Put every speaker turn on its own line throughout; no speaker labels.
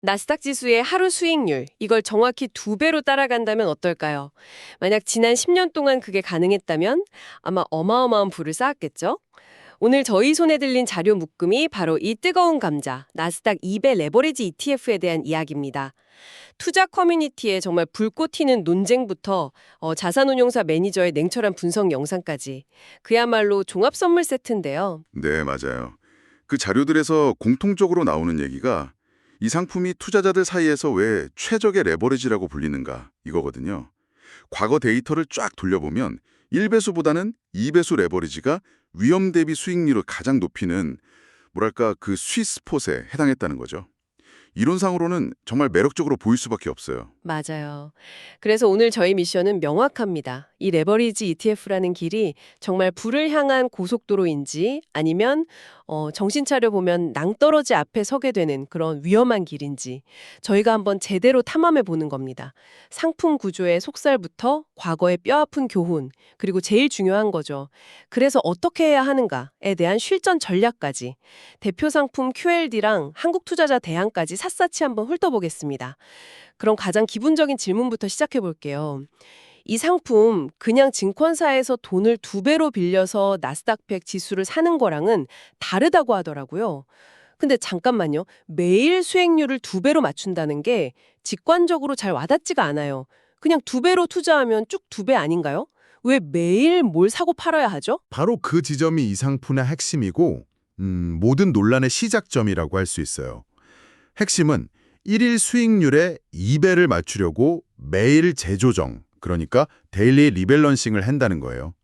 나스닥 지수의 하루 수익률, 이걸 정확히 2배로 따라간다면 어떨까요? 만약 지난 10년 동안 그게 가능했다면 아마 어마어마한 부를 쌓았겠죠? 오늘 저희 손에 들린 자료 묶음이 바로 이 뜨거운 감자, 나스닥 2배 레버리지 ETF에 대한 이야기입니다. 투자 커뮤니티에 정말 불꽃 튀는 논쟁부터 자산운용사 매니저의 냉철한 분석 영상까지 그야말로 종합 선물 세트인데요.
네, 맞아요. 그 자료들에서 공통적으로 나오는 얘기가 이 상품이 투자자들 사이에서 왜 최적의 레버리지라고 불리는가 이거거든요. 과거 데이터를 쫙 돌려보면 1배수보다는 2배수 레버리지가 위험 대비 수익률을 가장 높이는 뭐랄까 그 스윗스폿에 해당했다는 거죠. 이론상으로는 정말 매력적으로 보일 수밖에 없어요.
맞아요. 그래서 오늘 저희 미션은 명확합니다. 이 레버리지 ETF라는 길이 정말 불을 향한 고속도로인지 아니면 정신 차려 보면 낭떠러지 앞에 서게 되는 그런 위험한 길인지 저희가 한번 제대로 탐험해 보는 겁니다. 상품 구조의 속살부터 과거의 뼈아픈 교훈, 그리고 제일 중요한 거죠. 그래서 어떻게 해야 하는가에 대한 실전 전략까지 대표 상품 QLD랑 한국투자자 대항까지 샅샅이 한번 훑어보겠습니다. 그럼 가장 기본적인 질문부터 시작해 볼게요. 이 상품 그냥 증권사에서 돈을 2배로 빌려서 나스닥 100 지수를 사는 거랑은 다르다고 하더라고요. 근데 잠깐만요. 매일 수익률을 2배로 맞춘다는 게 직관적으로 잘 와닿지가 않아요. 그냥 2배로 투자하면 쭉 2배 아닌가요? 왜 매일 뭘 사고 팔아야 하죠?
바로 그 지점이 이 상품의 핵심이고 모든 논란의 시작점이라고 할 수 있어요. 핵심은 1일 수익률의 2배를 맞추려고 매일 재조정, 그러니까 데일리 리밸런싱을 한다는 거예요.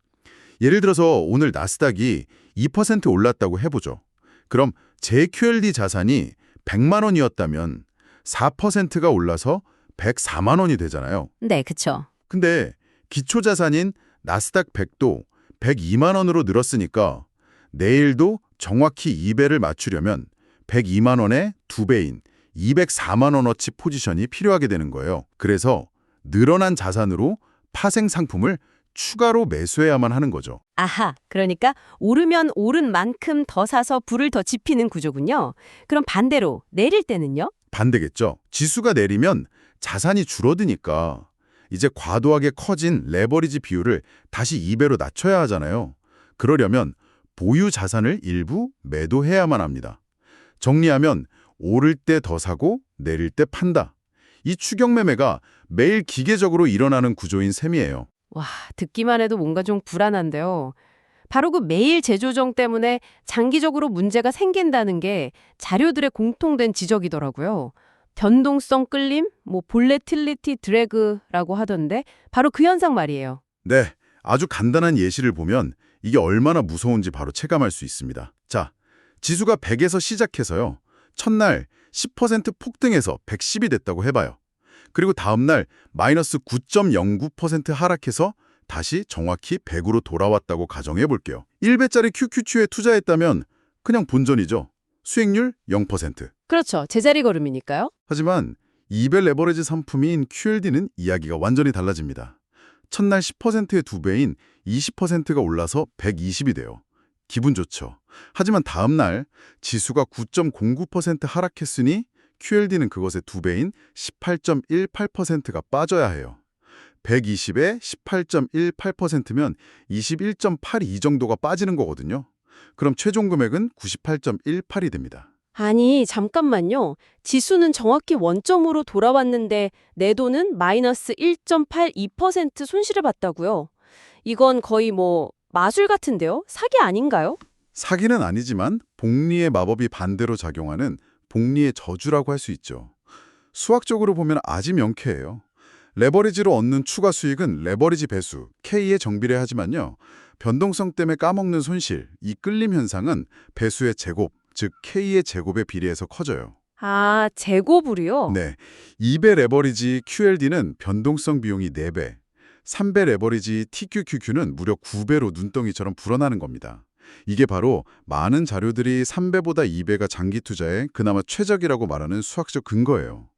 예를 들어서 오늘 나스닥이 2% 올랐다고 해보죠. 그럼 제 QLD 자산이 100만 원이었다면 4%가 올라서 104만 원이 되잖아요.
네, 그쵸.
근데 기초 자산인 나스닥 100도 102만 원으로 늘었으니까 내일도 정확히 2배를 맞추려면 102만 원의 2배인 204만 원어치 포지션이 필요하게 되는 거예요. 그래서 늘어난 자산으로 파생 상품을 추가로 매수해야만 하는 거죠.
아하, 그러니까 오르면 오른 만큼 더 사서 불을 더 지피는 구조군요. 그럼 반대로 내릴 때는요?
반대겠죠. 지수가 내리면 자산이 줄어드니까 이제 과도하게 커진 레버리지 비율을 다시 2배로 낮춰야 하잖아요. 그러려면 보유 자산을 일부 매도해야만 합니다. 정리하면 오를 때 더 사고 내릴 때 판다. 이 추격 매매가 매일 기계적으로 일어나는 구조인 셈이에요.
와, 듣기만 해도 뭔가 좀 불안한데요. 바로 그 매일 재조정 때문에 장기적으로 문제가 생긴다는 게 자료들의 공통된 지적이더라고요. 변동성 끌림, 볼레틸리티 드래그라고 하던데 바로 그 현상 말이에요.
네, 아주 간단한 예시를 보면 이게 얼마나 무서운지 바로 체감할 수 있습니다. 자, 지수가 100에서 시작해서요. 첫날 10% 폭등해서 110이 됐다고 해봐요. 그리고 다음날 마이너스 9.09% 하락해서 다시 정확히 100으로 돌아왔다고 가정해 볼게요. 1배짜리 QQQ에 투자했다면 그냥 본전이죠. 수익률 0%.
그렇죠. 제자리 걸음이니까요.
하지만 2배 레버리지 상품인 QLD는 이야기가 완전히 달라집니다. 첫날 10%의 2배인 20%가 올라서 120이 돼요. 기분 좋죠. 하지만 다음 날 지수가 9.09% 하락했으니 QLD는 그것의 2배인 18.18%가 빠져야 해요. 120에 18.18%면 21.82 정도가 빠지는 거거든요. 그럼 최종 금액은 98.18이 됩니다.
아니, 잠깐만요. 지수는 정확히 원점으로 돌아왔는데 내 돈은 마이너스 1.82% 손실을 봤다고요. 이건 거의 마술 같은데요? 사기 아닌가요?
사기는 아니지만 복리의 마법이 반대로 작용하는 복리의 저주라고 할 수 있죠. 수학적으로 보면 아주 명쾌해요. 레버리지로 얻는 추가 수익은 레버리지 배수, K에 정비례하지만요. 변동성 때문에 까먹는 손실, 이 끌림 현상은 배수의 제곱, 즉 K의 제곱에 비례해서 커져요.
아, 재고불이요?
네, 2배 레버리지 QLD는 변동성 비용이 4배, 3배 레버리지 TQQQ는 무려 9배로 눈덩이처럼 불어나는 겁니다. 이게 바로 많은 자료들이 3배보다 2배가 장기 투자에 그나마 최적이라고 말하는 수학적 근거예요.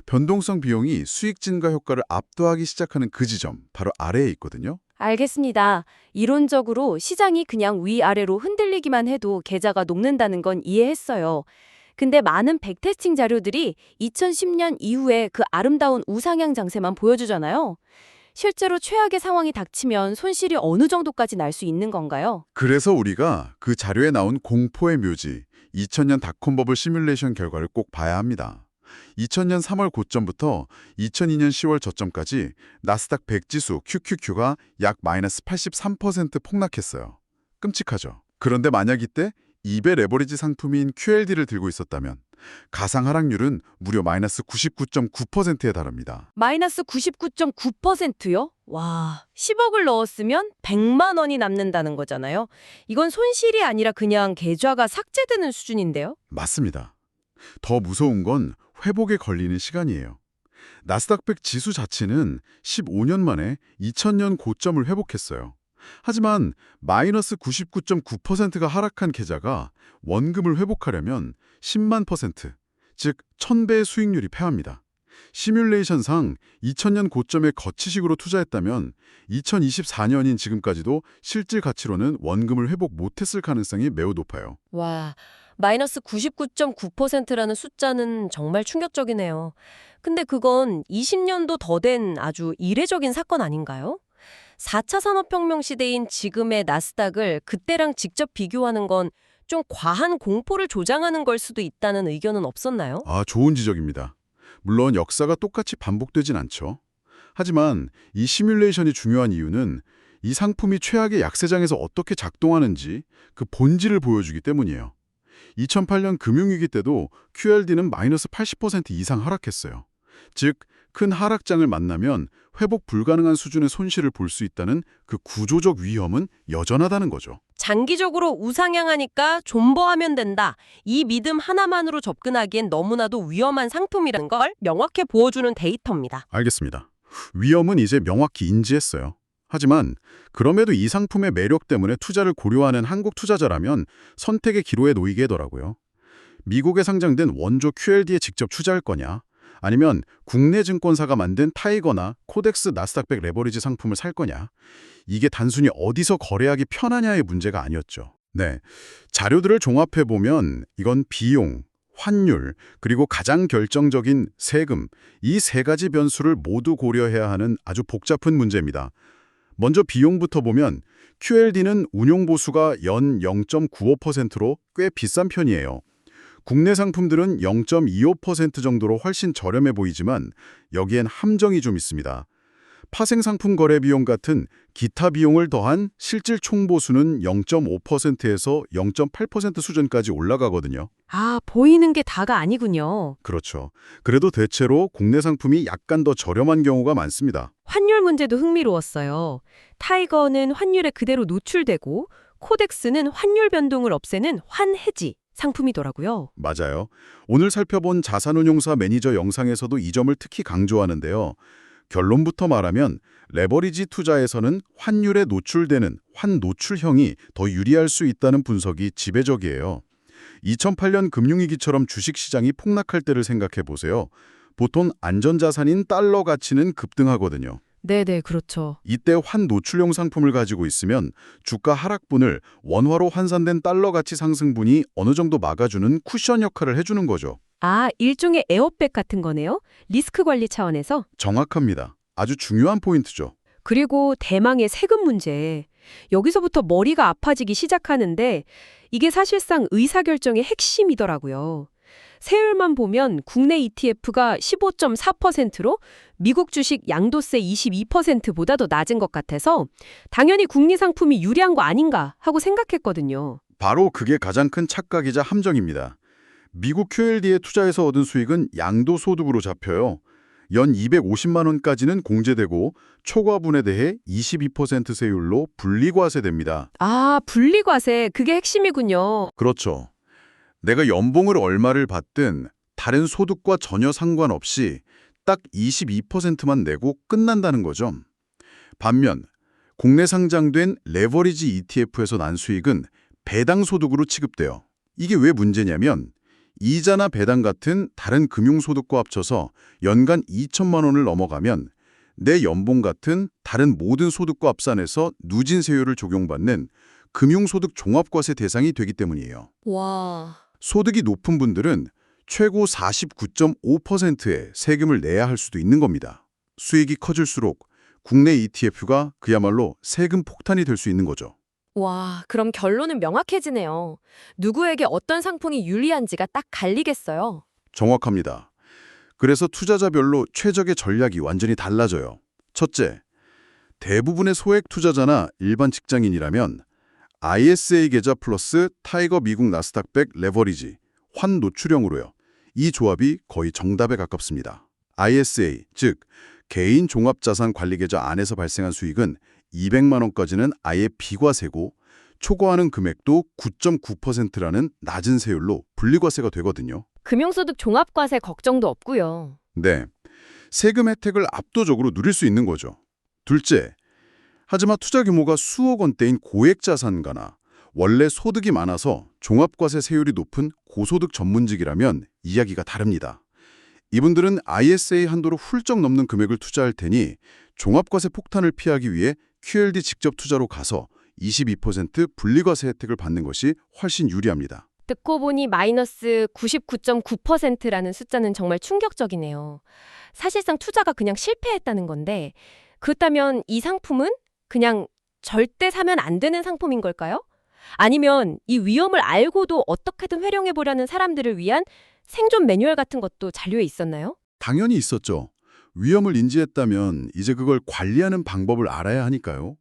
변동성 비용이 수익 증가 효과를 압도하기 시작하는 그 지점, 바로 아래에 있거든요.
알겠습니다. 이론적으로 시장이 그냥 위아래로 흔들리기만 해도 계좌가 녹는다는 건 이해했어요.
근데 많은 백테스팅 자료들이 2010년 이후에 그 아름다운 우상향 장세만 보여주잖아요. 실제로 최악의 상황이 닥치면 손실이 어느 정도까지 날 수 있는 건가요?
그래서 우리가 그 자료에 나온 공포의 묘지, 2000년 닷컴 버블 시뮬레이션 결과를 꼭 봐야 합니다. 2000년 3월 고점부터 2002년 10월 저점까지 나스닥 100 지수 QQQ가 약 마이너스 83% 폭락했어요. 끔찍하죠. 그런데 만약 이때 2배 레버리지 상품인 QLD를 들고 있었다면 가상 하락률은 무려 마이너스 99.9%에 달합니다.
마이너스 99.9%요? 와, 10억을 넣었으면 100만 원이 남는다는 거잖아요. 이건 손실이 아니라 그냥 계좌가 삭제되는 수준인데요.
맞습니다. 더 무서운 건 회복에 걸리는 시간이에요. 나스닥 100 지수 자체는 15년 만에 2000년 고점을 회복했어요. 하지만 마이너스 99.9%가 하락한 계좌가 원금을 회복하려면 10만 %, 즉 1000배의 수익률이 패합니다. 시뮬레이션상 2000년 고점에 거치식으로 투자했다면 2024년인 지금까지도 실질 가치로는 원금을 회복 못했을 가능성이 매우 높아요.
와, 마이너스 99.9%라는 숫자는 정말 충격적이네요. 근데 그건 20년도 더 된 아주 이례적인 사건 아닌가요? 4차 산업혁명 시대인 지금의 나스닥을 그때랑 직접 비교하는 건 좀 과한 공포를 조장하는 걸 수도 있다는 의견은 없었나요?
좋은 지적입니다. 물론 역사가 똑같이 반복되진 않죠. 하지만 이 시뮬레이션이 중요한 이유는 이 상품이 최악의 약세장에서 어떻게 작동하는지 그 본질을 보여주기 때문이에요. 2008년 금융위기 때도 QLD는 마이너스 80% 이상 하락했어요. 즉, 큰 하락장을 만나면 회복 불가능한 수준의 손실을 볼 수 있다는 그 구조적 위험은 여전하다는 거죠.
장기적으로 우상향하니까 존버하면 된다. 이 믿음 하나만으로 접근하기엔 너무나도 위험한 상품이라는 걸 명확히 보여주는 데이터입니다.
알겠습니다. 위험은 이제 명확히 인지했어요. 하지만 그럼에도 이 상품의 매력 때문에 투자를 고려하는 한국 투자자라면 선택의 기로에 놓이게더라고요. 미국에 상장된 원조 QLD에 직접 투자할 거냐, 아니면 국내 증권사가 만든 타이거나 코덱스 나스닥 100 레버리지 상품을 살 거냐, 이게 단순히 어디서 거래하기 편하냐의 문제가 아니었죠. 네, 자료들을 종합해보면 이건 비용, 환율, 그리고 가장 결정적인 세금, 이 세 가지 변수를 모두 고려해야 하는 아주 복잡한 문제입니다. 먼저 비용부터 보면 QLD는 운용보수가 연 0.95%로 꽤 비싼 편이에요. 국내 상품들은 0.25% 정도로 훨씬 저렴해 보이지만 여기엔 함정이 좀 있습니다. 파생상품 거래 비용 같은 기타 비용을 더한 실질 총보수는 0.5%에서 0.8% 수준까지 올라가거든요.
아, 보이는 게 다가 아니군요.
그렇죠. 그래도 대체로 국내 상품이 약간 더 저렴한 경우가 많습니다.
환율 문제도 흥미로웠어요. 타이거는 환율에 그대로 노출되고 코덱스는 환율 변동을 없애는 환해지 상품이더라고요.
맞아요. 오늘 살펴본 자산운용사 매니저 영상에서도 이 점을 특히 강조하는데요. 결론부터 말하면 레버리지 투자에서는 환율에 노출되는 환노출형이 더 유리할 수 있다는 분석이 지배적이에요. 2008년 금융위기처럼 주식시장이 폭락할 때를 생각해 보세요. 보통 안전자산인 달러 가치는 급등하거든요.
네네, 그렇죠.
이때 환노출형 상품을 가지고 있으면 주가 하락분을 원화로 환산된 달러 가치 상승분이 어느 정도 막아주는 쿠션 역할을 해주는 거죠.
아, 일종의 에어백 같은 거네요? 리스크 관리 차원에서?
정확합니다. 아주 중요한 포인트죠.
그리고 대망의 세금 문제. 여기서부터 머리가 아파지기 시작하는데 이게 사실상 의사결정의 핵심이더라고요. 세율만 보면 국내 ETF가 15.4%로 미국 주식 양도세 22%보다 더 낮은 것 같아서 당연히 국내 상품이 유리한 거 아닌가 하고 생각했거든요.
바로 그게 가장 큰 착각이자 함정입니다. 미국 QLD에 투자해서 얻은 수익은 양도소득으로 잡혀요. 연 250만 원까지는 공제되고 초과분에 대해 22% 세율로 분리과세됩니다.
아, 분리과세, 그게 핵심이군요.
그렇죠. 내가 연봉을 얼마를 받든 다른 소득과 전혀 상관없이 딱 22%만 내고 끝난다는 거죠. 반면 국내 상장된 레버리지 ETF에서 난 수익은 배당 소득으로 취급돼요. 이게 왜 문제냐면 이자나 배당 같은 다른 금융소득과 합쳐서 연간 2천만 원을 넘어가면 내 연봉 같은 다른 모든 소득과 합산해서 누진세율을 적용받는 금융소득 종합과세 대상이 되기 때문이에요.
와,
소득이 높은 분들은 최고 49.5%의 세금을 내야 할 수도 있는 겁니다. 수익이 커질수록 국내 ETF가 그야말로 세금 폭탄이 될 수 있는 거죠.
와, 그럼 결론은 명확해지네요. 누구에게 어떤 상품이 유리한지가 딱 갈리겠어요.
정확합니다. 그래서 투자자별로 최적의 전략이 완전히 달라져요. 첫째, 대부분의 소액 투자자나 일반 직장인이라면 ISA 계좌 플러스 타이거 미국 나스닥100 레버리지, 환 노출형으로요. 이 조합이 거의 정답에 가깝습니다. ISA, 즉 개인 종합자산관리계좌 안에서 발생한 수익은 200만 원까지는 아예 비과세고 초과하는 금액도 9.9%라는 낮은 세율로 분리과세가 되거든요.
금융소득 종합과세 걱정도 없고요.
네, 세금 혜택을 압도적으로 누릴 수 있는 거죠. 둘째, 하지만 투자 규모가 수억 원대인 고액자산가나 원래 소득이 많아서 종합과세 세율이 높은 고소득 전문직이라면 이야기가 다릅니다. 이분들은 ISA 한도로 훌쩍 넘는 금액을 투자할 테니 종합과세 폭탄을 피하기 위해 QLD 직접 투자로 가서 22% 분리과세 혜택을 받는 것이 훨씬 유리합니다.
듣고 보니 마이너스 99.9%라는 숫자는 정말 충격적이네요. 사실상 투자가 그냥 실패했다는 건데, 그렇다면 이 상품은 그냥 절대 사면 안 되는 상품인 걸까요? 아니면 이 위험을 알고도 어떻게든 활용해보려는 사람들을 위한 생존 매뉴얼 같은 것도 자료에 있었나요?
당연히 있었죠. 위험을 인지했다면 이제 그걸 관리하는 방법을 알아야 하니까요.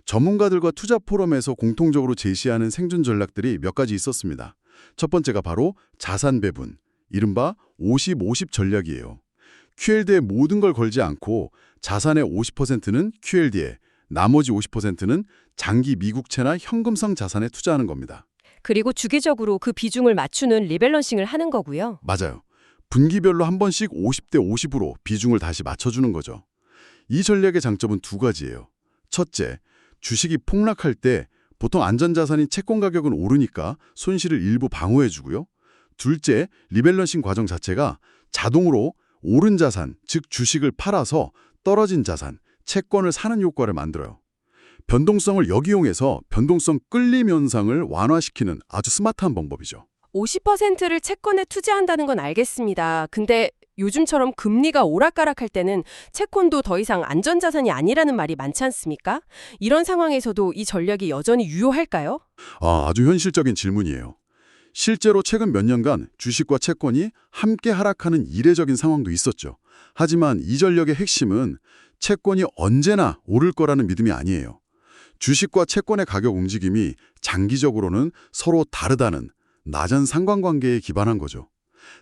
전문가들과 투자 포럼에서 공통적으로 제시하는 생존 전략들이 몇 가지 있었습니다. 첫 번째가 바로 자산 배분, 이른바 50-50 전략이에요. QLD에 모든 걸 걸지 않고 자산의 50%는 QLD에, 나머지 50%는 장기 미국채나 현금성 자산에 투자하는 겁니다.
그리고 주기적으로 그 비중을 맞추는 리밸런싱을 하는 거고요.
맞아요. 분기별로 한 번씩 50대 50으로 비중을 다시 맞춰주는 거죠. 이 전략의 장점은 두 가지예요. 첫째, 주식이 폭락할 때 보통 안전자산인 채권 가격은 오르니까 손실을 일부 방어해주고요. 둘째, 리밸런싱 과정 자체가 자동으로 오른 자산, 즉 주식을 팔아서 떨어진 자산, 채권을 사는 효과를 만들어요. 변동성을 역이용해서 변동성 끌림 현상을 완화시키는 아주 스마트한 방법이죠.
50%를 채권에 투자한다는 건 알겠습니다. 근데 요즘처럼 금리가 오락가락할 때는 채권도 더 이상 안전자산이 아니라는 말이 많지 않습니까? 이런 상황에서도 이 전략이 여전히 유효할까요?
아주 현실적인 질문이에요. 실제로 최근 몇 년간 주식과 채권이 함께 하락하는 이례적인 상황도 있었죠. 하지만 이 전략의 핵심은 채권이 언제나 오를 거라는 믿음이 아니에요. 주식과 채권의 가격 움직임이 장기적으로는 서로 다르다는 낮은 상관관계에 기반한 거죠.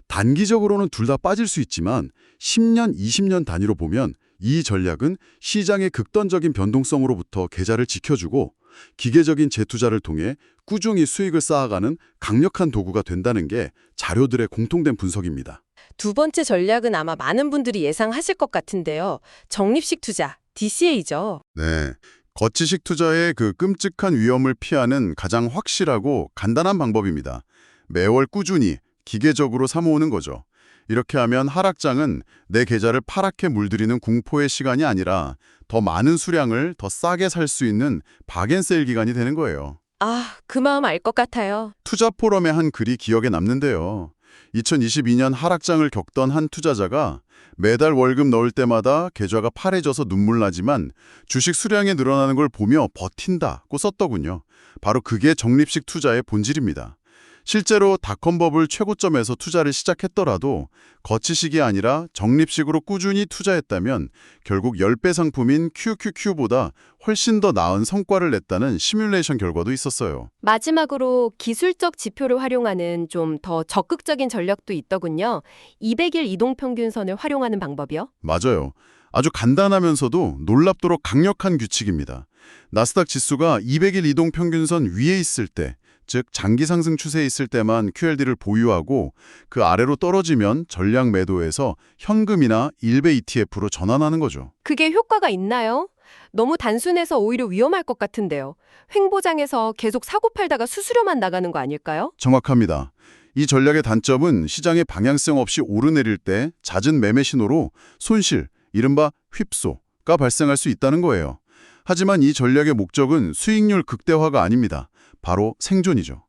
단기적으로는 둘 다 빠질 수 있지만 10년, 20년 단위로 보면 이 전략은 시장의 극단적인 변동성으로부터 계좌를 지켜주고 기계적인 재투자를 통해 꾸준히 수익을 쌓아가는 강력한 도구가 된다는 게 자료들의 공통된 분석입니다.
두 번째 전략은 아마 많은 분들이 예상하실 것 같은데요. 적립식 투자, DCA죠.
네. 거치식 투자의 그 끔찍한 위험을 피하는 가장 확실하고 간단한 방법입니다. 매월 꾸준히 기계적으로 사모으는 거죠. 이렇게 하면 하락장은 내 계좌를 파랗게 물들이는 공포의 시간이 아니라 더 많은 수량을 더 싸게 살 수 있는 박앤세일 기간이 되는 거예요.
아, 그 마음 알 것 같아요.
투자 포럼의 한 글이 기억에 남는데요. 2022년 하락장을 겪던 한 투자자가 매달 월급 넣을 때마다 계좌가 파래져서 눈물 나지만 주식 수량이 늘어나는 걸 보며 버틴다고 썼더군요. 바로 그게 적립식 투자의 본질입니다. 실제로 닷컴버블 최고점에서 투자를 시작했더라도 거치식이 아니라 적립식으로 꾸준히 투자했다면 결국 10배 상품인 QQQ보다 훨씬 더 나은 성과를 냈다는 시뮬레이션 결과도 있었어요.
마지막으로 기술적 지표를 활용하는 좀 더 적극적인 전략도 있더군요. 200일 이동평균선을 활용하는 방법이요.
맞아요. 아주 간단하면서도 놀랍도록 강력한 규칙입니다. 나스닥 지수가 200일 이동평균선 위에 있을 때, 즉 장기 상승 추세에 있을 때만 QLD를 보유하고 그 아래로 떨어지면 전량 매도해서 현금이나 일배 ETF로 전환하는 거죠.
그게 효과가 있나요? 너무 단순해서 오히려 위험할 것 같은데요. 횡보장에서 계속 사고 팔다가 수수료만 나가는 거 아닐까요?
정확합니다. 이 전략의 단점은 시장의 방향성 없이 오르내릴 때 잦은 매매 신호로 손실, 이른바 휩소가 발생할 수 있다는 거예요. 하지만 이 전략의 목적은 수익률 극대화가 아닙니다. 바로 생존이죠.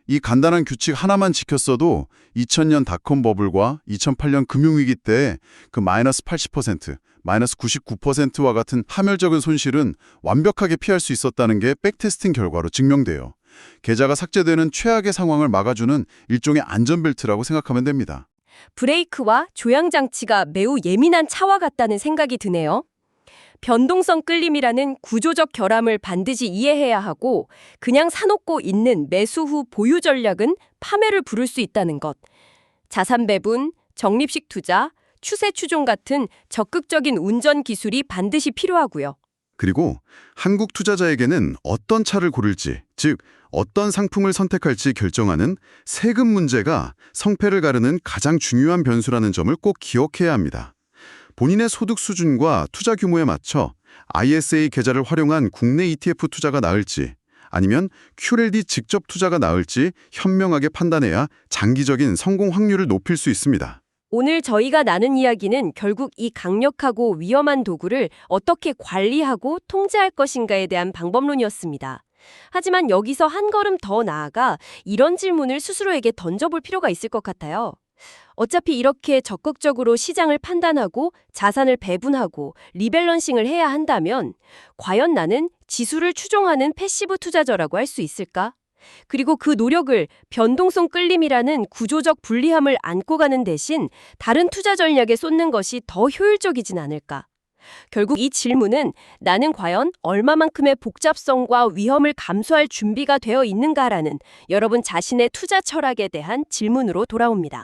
이 간단한 규칙 하나만 지켰어도 2000년 닷컴 버블과 2008년 금융위기 때 그 마이너스 80%, 마이너스 99%와 같은 파멸적인 손실은 완벽하게 피할 수 있었다는 게 백테스팅 결과로 증명돼요. 계좌가 삭제되는 최악의 상황을 막아주는 일종의 안전벨트라고 생각하면 됩니다.
브레이크와 조향 장치가 매우 예민한 차와 같다는 생각이 드네요. 변동성 끌림이라는 구조적 결함을 반드시 이해해야 하고 그냥 사놓고 있는 매수 후 보유 전략은 파멸을 부를 수 있다는 것. 자산 배분, 적립식 투자, 추세 추종 같은 적극적인 운전 기술이 반드시 필요하고요.
그리고 한국 투자자에게는 어떤 차를 고를지, 즉 어떤 상품을 선택할지 결정하는 세금 문제가 성패를 가르는 가장 중요한 변수라는 점을 꼭 기억해야 합니다. 본인의 소득 수준과 투자 규모에 맞춰 ISA 계좌를 활용한 국내 ETF 투자가 나을지 아니면 QLD 직접 투자가 나을지 현명하게 판단해야 장기적인 성공 확률을 높일 수 있습니다.
오늘 저희가 나눈 이야기는 결국 이 강력하고 위험한 도구를 어떻게 관리하고 통제할 것인가에 대한 방법론이었습니다. 하지만 여기서 한 걸음 더 나아가 이런 질문을 스스로에게 던져볼 필요가 있을 것 같아요. 어차피 이렇게 적극적으로 시장을 판단하고 자산을 배분하고 리밸런싱을 해야 한다면 과연 나는 지수를 추종하는 패시브 투자자라고 할 수 있을까? 그리고 그 노력을 변동성 끌림이라는 구조적 불리함을 안고 가는 대신 다른 투자 전략에 쏟는 것이 더 효율적이진 않을까? 결국 이 질문은 나는 과연 얼마만큼의 복잡성과 위험을 감수할 준비가 되어 있는가라는 여러분 자신의 투자 철학에 대한 질문으로 돌아옵니다.